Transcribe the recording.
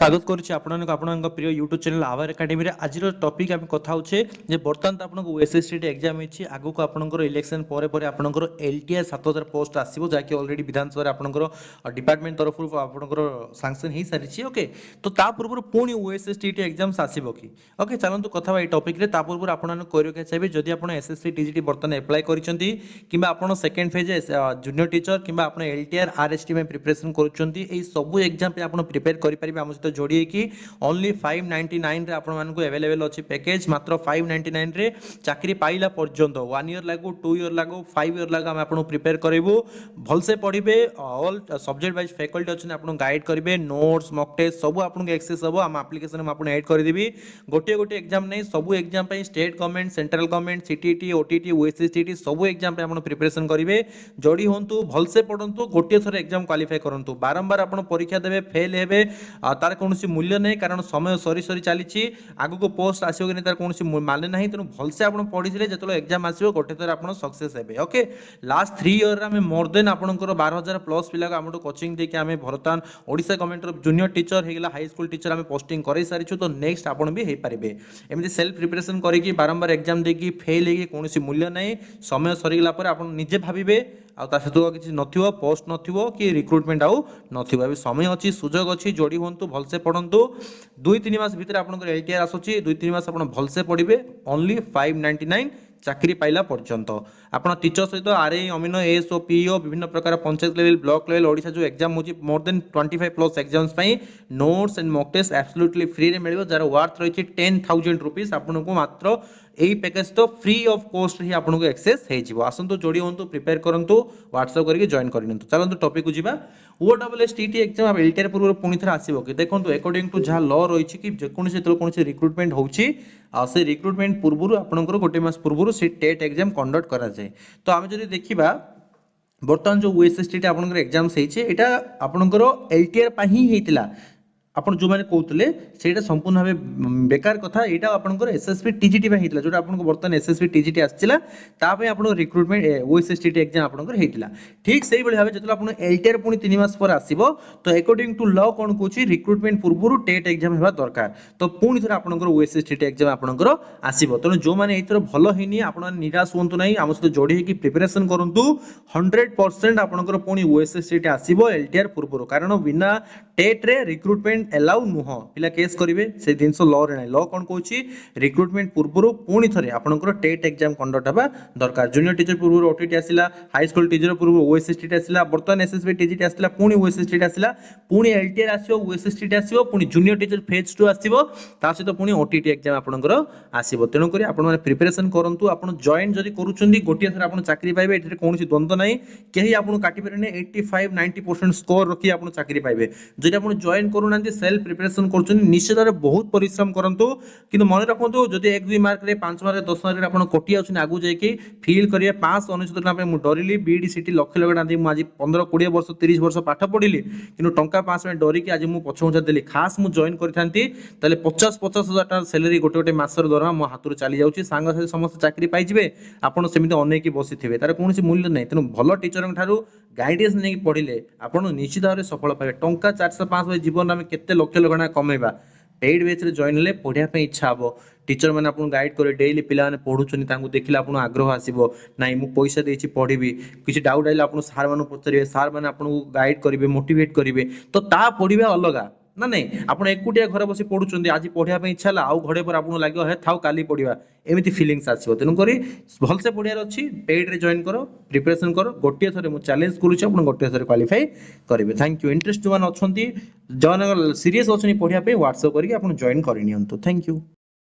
स्वागत करुच्ची आपणक प्रिय YouTube channel our academy रे आज टॉपिक आम कथा होचे जे बर्तमान आपनको ओएसएसटी एग्जाम होची आगु को आपनकर इलेक्शन परे परे आपनकर एलटीआर 7000 पोस्ट आसीबो जाकी ऑलरेडी विधानसभा रे आपनकर डिपार्टमेंट तरफ आपनकर सैंक्शन ही सारिछि ओके तो ता पूर्व पुणी ओएसएसटी एग्जाम्स आसीबो कि ओके चलंतु कथा ए टॉपिक रे ता पूर्व आपन कोरियो के चाहिए जदि आपन एसएससी टीजीटी बर्तमान अप्लाई करिसंती किबा आपन सेकंड फेज जूनियर टीचर किबा आपन एलटीआर आरएसटी में प्रिपरेशन करूछंती ए सब एग्जाम पे आपन प्रिपेयर करि परिबे हम सहित जोड़ी कि ओनली 599 रे आपण मानको अवेलेबल अछि पैकेज मात्र 599 रे चाकरी पाइला पर्यंत 1 ईयर लागो 2 ईयर लागो 5 ईयर लागो हम आपन प्रिपेयर करबो भल से पढिबे ऑल सब्जेक्ट वाइज फैकल्टी अछि आपन गाइड करिवे नोट्स मॉक टेस्ट सब आपन एक्सेस हबो हम एप्लीकेशन में आपन ऐड कर देबी गोटे गोटे एग्जाम नै सब एग्जाम पे state government central government CTT OTT OSST सब एग्जाम पे आपन प्रिपरेशन करिवे जोड़ी होंतु भल से पढंतु गोटे थोर एग्जाम क्वालिफाई करंतु बारंबार आपन परीक्षा देबे फेल हेबे तार कोनोसी मूल्य नहीं कारण समय सरी सरी चली आगु को पोस्ट आसो कि तार कोनोसी माने नहीं तेणु भलसे आपन पढ़िथिले जेतलो एग्जाम आसीबो गोटे थर आपन सक्सेस हेबे ओके लास्ट 3 ईयर रे हम मोर देन आपनकर 12000 प्लस पिला को हमटो कोचिंग देके हमें भरतान ओडिसा गवर्नमेंट रो जूनियर टीचर हेगला हाई स्कूल टीचर हमें पोस्टिंग करै सारिछु तो नेक्स्ट आपन भी हे परिबे एमति सेल्फ प्रिपरेशन करिकि बारंबार एग्जाम देकी फेल हेगी कोनोसी मूल्य नहीं समय सरी गेला पर आपन निजे भाबिबे आ ता सहित किसी नथिबो पोस्ट नथिबो कि रिक्रुटमेंट आउ नथिबो अबे समय अछि सुजोग अछि जोड़ी होंतु भलसे पढंतु 2-3 मास भीतर आपनकर एलटीआर आसुची 2-3 मास आपन भलसे पढिबे ओनली 599 चाकरी पाइला पर्यंत आपण टीचर सहित आरए अमीनो एस ओ पीओ विभिन्न प्रकार panchayat level block level Odisha जो एग्जाम होची मोर देन 25 प्लस एग्जाम्स पई notes and mock test absolutely free रे मिलिबो जार वर्थ रहिछि 10000 रुपीस आपनको मात्र एई पैकेज तो फ्री ऑफ कॉस्ट ही आपनको एक्सेस हे जिवो आसंतो जोडी होंतु प्रिपेयर करंतु व्हाट्सएप करके जॉइन करिनंतु चलंतु टॉपिक को जिबा ओडब्ल्यूएसटीटी एग्जाम अब एलटीआर पूर्व पुनी थरा आसीबो कि देखंतु अकॉर्डिंग टू जहा लॉ रहिछि कि जे कोनसे तो कोनसे रिक्रुटमेंट होउछि आ से रिक्रुटमेंट पूर्वरु आपनकर गोटे मास पूर्वरु से टेट एग्जाम कंडक्ट करा जाय तो आमे जदि देखिबा बर्तमान जो ओएसएसटी आपनकर एग्जाम सेइछे एटा आपनकर एलटीआर पा ही हेतिला आपण जो माने कहउतले सेटा संपूर्ण भाबे बेकार कथा एटा आपनकर एसएससी टीजीटी पे हेतिला जोटा आपनको बर्तमान एसएससी टीजीटी आछिला ता पे आपन रिक्रुटमेंट ओएसएसटी एग्जाम आपनकर हेतिला ठीक सेही बळी भाबे जतला आपन एलटीआर पुनी 3 मास पर आसीबो तो अकॉर्डिंग टू लॉ कोन कहउची रिक्रुटमेंट पूर्वरु टेट एग्जाम हेबा दरकार तो पुनी थरा आपनकर ओएसएसटी एग्जाम आपनकर आसीबो तनो जो माने एथरो भलो हेनी आपन निराश होंतु नै हम सहित जोडी कि प्रिपरेशन करंतु 100% आपनकर पुनी ओएसएसटी आसीबो एलटीआर पूर्वरु कारण बिना टेट रे रिक्रुटमेंट एलाउ नुह पिला केस करिवे से दिनसो लॉ रे नै लॉ कोन कहउची रिक्रुटमेंट पूर्वरु पुनी थरे आपनकर टेट एग्जाम कंडक्ट हबा दरकार जूनियर टीचर पूर्वरु ओटीटी आसिला हाई स्कूल टीचर पूर्वरु ओएसएसटी आसिला बर्तमान एसएससी टीजीटी आसिला पुनी ओएसएसटी आसिला पुनी एलटीआर आसियो ओएसएसटी आसियो पुनी जूनियर टीचर फेज 2 आसिबो ता सहित पुनी ओटीटी एग्जाम आपनकर आसिबो तेनु करी आपन माने प्रिपरेशन करंतु आपन जॉइन जदी करूचंदी गोटिया थर आपन चाकरी पाइबे एठरे कोनोसी द्वंद्व नै केही आपन काटी परने 85 90% स्कोर रखी आपन चाकरी पाइबे जदी आपन जॉइन करूनांती सेल्फ प्रिपरेशन करछन निश्चित रे बहुत परिश्रम करंतु किंतु मन रखंतु जदी 1-2 मार्क रे 5 मार्क रे 10 मार्क रे आपन कोटी आछन आगु जाय कि फील करिया 599 ना पे मु डरिली बीडी सीटी लक्ष लगा दी मु आज 15 20 वर्ष 30 वर्ष पाठ पढिली किंतु टंका 5 में डरी कि आज मु पछौजा देली खास मु जॉइन करिथांती तले 50 हजार टा सैलरी गोटे गोटे मासर दरमा मो हातुर चली जाउची सांग साथी समस्त चाकरी पाइ जिवे आपन सेमिते अनेक की बसिथिबे तार कोनोसी मूल्य नै तनो भलो टीचरन थारु गाइडेंस नै पढिले आपन निश्चित भाबे सफल पाइबे टंका 405 भाई जीवन में केते लक्ष लगना कमेबा पेड बेच रे जॉइन ले पढिया पे इच्छा हबो टीचर माने आपन गाइड करे डेली पिला माने पढुछनी तांको देखिला आपन आग्रह आसीबो नाही मु पैसा देछि पढिबी किछि डाउट आइला आपन सार माने पचरिबे सार माने आपन गाइड करिवे मोटिवेट करिवे तो ता पढिबा अलगा ना नहीं आपण एकुटिया घर बसी पढुछंदी आज पढिया पे इच्छा ला आउ घरे पर आपन लागियो हे थाउ काली पढिबा एमिति फीलिंग्स आसीबो तेनु करी भल से पढियार अछि पेड रे जॉइन करो प्रिपरेशन करो गोटिया थरे मु चैलेंज करू छी आपण गोटिया थरे क्वालिफाई करिवे थैंक यू इंटरेस्ट वन अछंती जन सीरियस अछनी पढिया पे व्हाट्सएप करके आपण जॉइन करिनियंतु थैंक यू।